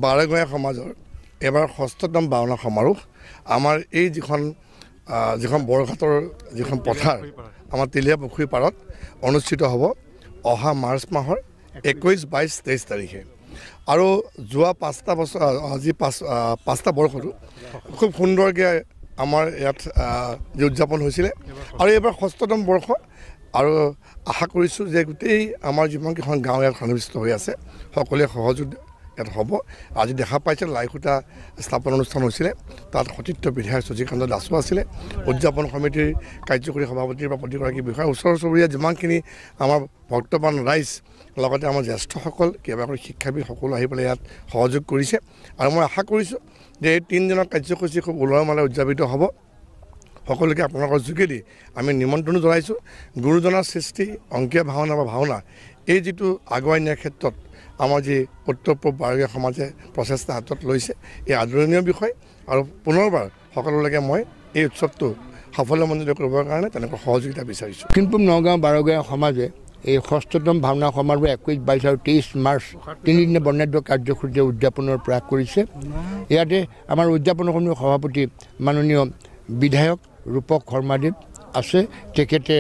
বাৰেগঞা সমাজৰ এবাৰ ৬ষ্ঠতম ভাওনা সমাৰোহ আমাৰ এই যিখন বৰঘাটৰ যিখন পথাৰ আমাৰ তেলীয়া পুখুৰী পাৰত অনুষ্ঠিত হ'ব অহা মাৰ্চ মাহৰ 21, 22, 23 তাৰিখে। আৰু যোৱা 5টা বছৰ আজি 5টা বৰ্ষতো খুব সুন্দৰকৈ আমাৰ ইয়াত উদযাপন হৈছিলে আৰু এইবাৰ ৬ষ্ঠতম বৰ্ষ আৰু আশা কৰিছোঁ যে গোটেই আমাৰ যিমানকেইখন গাঁও ইয়াত সন্নিৱিষ্ট হৈ আছে সকলোৱে সহযোগ ইয়াত হ'ব। আজি দেখা পাইছে লাইখুটা স্থাপন অনুষ্ঠান হৈছিলে, তাত সতীৰ্থ বিধায়ক শশীকান্ত দাসো আছিলে, উদযাপন সমিতিৰ কাৰ্যকৰী সভাপতিৰ পৰা প্ৰতিগৰাকী বিষয়া, ওচৰ চুবুৰীয়া যিমানখিনি আমাৰ ভক্তবান ৰাইজ, লগতে আমাৰ জ্যেষ্ঠসকল, কেইবাগৰাকী শিক্ষাবিদ সকলো আহি পেলাই ইয়াত সহযোগ কৰিছে। আৰু মই আশা কৰিছোঁ যে এই 3 দিনৰ কাৰ্যসূচী খুব উলহ মালহে উদযাপিত হ'ব। সকলোকে আপোনালোকৰ যোগেদি আমি নিমন্ত্ৰণো জনাইছোঁ। গুৰুজনাৰ সৃষ্টি অংকীয়া ভাওনা বা ভাওনা এই যিটো আগুৱাই নিয়াৰ ক্ষেত্ৰত আমাৰ যি উত্তৰ পূব বাৰেগীয়া সমাজে প্ৰচেষ্টা হাতত লৈছে, এই আদৰণীয় বিষয়। আৰু পুনৰবাৰ সকলোলৈকে মই এই উৎসৱটো সাফল্যমণ্ডিত কৰিবৰ কাৰণে তেনেকুৱা সহযোগিতা বিচাৰিছোঁ। দক্ষিণ-পূব নগাঁও বাৰেগীয়া সমাজে এই 6ষ্ঠতম ভাওনা সমাৰোহ 21, 22 আৰু 23 মাৰ্চ 3 দিনীয়া বৰ্ণাঢ্য কাৰ্যসূচী উদযাপনৰ প্ৰয়াস কৰিছে। ইয়াতে আমাৰ উদযাপন সমিতিৰ সভাপতি মাননীয় বিধায়ক ৰূপক শৰ্মাদেৱ আছে। তেখেতে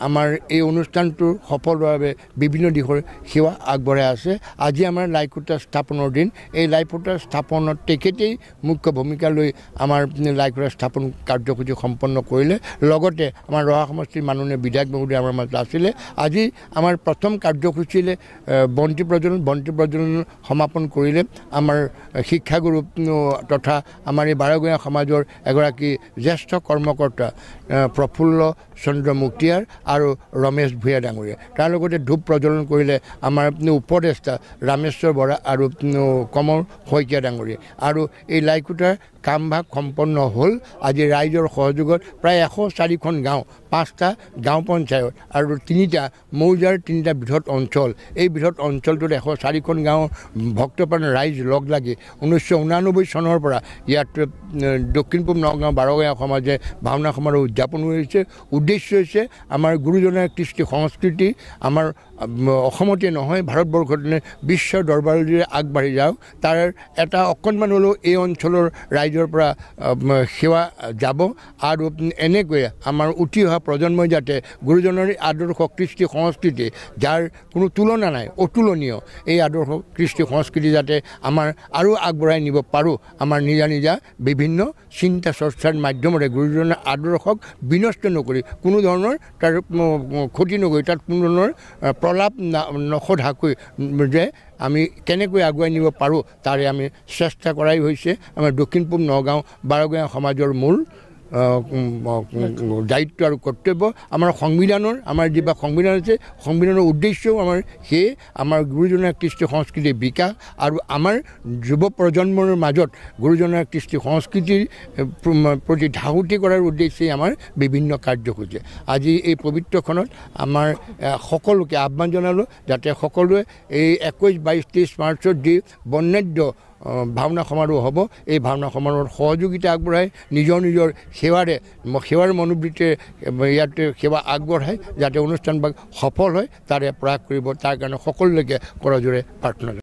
আমাৰ এই অনুষ্ঠানটোৰ সফলৰ বাবে বিভিন্ন দিশৰ সেৱা আগবঢ়াই আছে। আজি আমাৰ লাইখুটা স্থাপনৰ দিন। এই লাইখুটা স্থাপনত তেখেতেই মুখ্য ভূমিকা লৈ আমাৰ লাইখুটা স্থাপন কাৰ্যসূচী সম্পন্ন কৰিলে। লগতে আমাৰ ৰহা সমষ্টিৰ মাননীয় বিধায়ক মহোদয় আমাৰ মাজত আছিলে। আজি আমাৰ প্ৰথম কাৰ্যসূচীৰে বন্তি প্ৰজ্বলন সমাপন কৰিলে আমাৰ শিক্ষাগুৰু তথা আমাৰ এই বাৰেগঞা সমাজৰ এগৰাকী জ্যেষ্ঠ কৰ্মকৰ্তা প্ৰফুল্ল চন্দ্ৰ মুক্তিয়াৰ আৰু ৰমেশ ভূঞা ডাঙৰীয়া। তাৰ লগতে ধূপ প্ৰজ্বলন কৰিলে আমাৰ উপদেষ্টা ৰামেশ্বৰ বৰা আৰু কমল শইকীয়া ডাঙৰীয়া। আৰু এই লাইখুটাৰ কামভাগ সম্পন্ন হ'ল। আজি ৰাইজৰ সহযোগত প্ৰায় 104খন গাঁও, 5টা গাঁও পঞ্চায়ত আৰু 3টা মৌজাৰ 3টা বৃহৎ অঞ্চল। এই বৃহৎ অঞ্চলটোত 104খন গাঁৱৰ ভক্তপ্ৰাণ ৰাইজ লগ লাগি 1989 চনৰ পৰা ইয়াত দক্ষিণ-পূব নগাঁও বাৰেগীয়া সমাজে ভাওনা সমাৰোহ উদযাপন কৰিছে। উদ্দেশ্য হৈছে আমাৰ গুৰুজনাৰ কৃষ্টি সংস্কৃতি আমাৰ অসমতে নহয় ভাৰতবৰ্ষতে বিশ্বৰ দৰবাৰলৈ আগবাঢ়ি যাওক, তাৰ এটা অকণমান হ'লেও এই অঞ্চলৰ ৰাইজৰ পৰা সেৱা যাব। আৰু এনেকৈয়ে আমাৰ উঠি অহা প্ৰজন্মই যাতে গুৰুজনাৰ আদৰ্শ কৃষ্টি সংস্কৃতি, যাৰ কোনো তুলনা নাই, অতুলনীয়, এই আদৰ্শ কৃষ্টি সংস্কৃতি যাতে আমাৰ আৰু আগবঢ়াই নিব পাৰোঁ। আমাৰ নিজা বিভিন্ন চিন্তা চৰ্চাৰ মাধ্যমেৰে গুৰুজনাৰ আদৰ্শক বিনষ্ট নকৰি, কোনো ধৰণৰ তাৰ ক্ষতি নকৰি, তাত কোনো ধৰণৰ প্ৰলাপ নসধাকৈ যে আমি কেনেকৈ আগুৱাই নিব পাৰোঁ তাৰে আমি চেষ্টা কৰাই হৈছে আমাৰ দক্ষিণ-পূব নগাঁও বাৰেগীয়া সমাজৰ মূল দায়িত্ব আৰু কৰ্তব্য। আমাৰ সংবিধানৰ সংবিধান আছে, সংবিধানৰ উদ্দেশ্যও আমাৰ সেয়ে আমাৰ গুৰুজনাৰ কৃষ্টি সংস্কৃতিৰ বিকাশ আৰু আমাৰ যুৱ প্ৰজন্মৰ মাজত গুৰুজনাৰ কৃষ্টি সংস্কৃতিৰ প্ৰতি ধাউতি কৰাৰ উদ্দেশ্যেই আমাৰ বিভিন্ন কাৰ্যসূচী। আজি এই পবিত্ৰখনত আমাৰ সকলোকে আহ্বান জনালোঁ যাতে সকলোৱে এই 21, 22, 23 মাৰ্চত যি বৰ্ণাঢ্য ভাওনা সমাৰোহ হ'ব, এই ভাওনা সমাৰোহত সহযোগিতা আগবঢ়াই নিজৰ সেৱাৰ মনোবৃত্তিৰে ইয়াতে সেৱা আগবঢ়াই যাতে অনুষ্ঠানভাগ সফল হয় তাৰে প্ৰয়াস কৰিব, তাৰ কাৰণে সকলোলৈকে কৰজোৰে প্ৰাৰ্থনা।